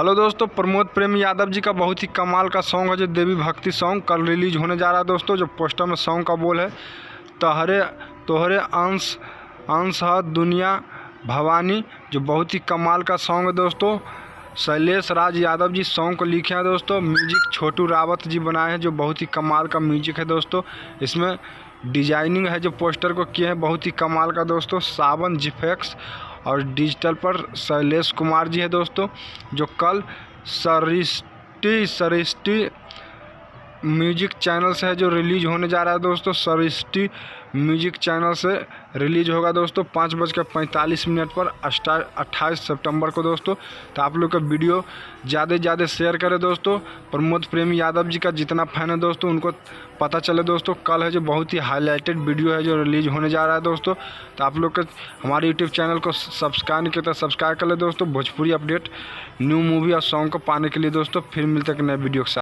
Hello दोस्तों, प्रमोद प्रेम यादव जी का बहुत ही कमाल का सॉन्ग है जो देवी भक्ति सॉन्ग कल रिलीज होने जा रहा है दोस्तों। जो पोस्टर में सॉन्ग का बोल है तोहरे तोहरे अंश है दुनिया भवानी, जो बहुत ही कमाल का सॉन्ग है दोस्तों। शैलेश राज यादव जी सॉन्ग को लिखे हैं दोस्तों। म्यूजिक छोटू रावत जी बनाए हैं, जो बहुत ही कमाल का म्यूजिक है दोस्तों। इसमें डिजाइनिंग है जो पोस्टर को किए हैं बहुत ही कमाल का दोस्तों। सावन जिफेक्स और डिजिटल पर शैलेश कुमार जी है दोस्तों। जो कल सरिष्टि म्यूजिक चैनल से है जो रिलीज होने जा रहा है दोस्तों। सरिष्टि म्यूजिक चैनल से रिलीज होगा दोस्तों 5:45 पर 28 सितंबर को दोस्तों। तो आप लोग का वीडियो ज़्यादा शेयर करें दोस्तों। प्रमोद प्रेम यादव जी का जितना फैन है दोस्तों उनको पता चले दोस्तों। कल है जो बहुत ही हाईलाइटेड वीडियो है जो रिलीज होने जा रहा है दोस्तों। तो आप लोग का हमारे यूट्यूब चैनल को सब्सक्राइब नहीं किया तो सब्सक्राइब कर ले दोस्तों। भोजपुरी अपडेट न्यू मूवी और सॉन्ग को पाने के लिए दोस्तों। फिर मिलते हैं नए वीडियो के साथ।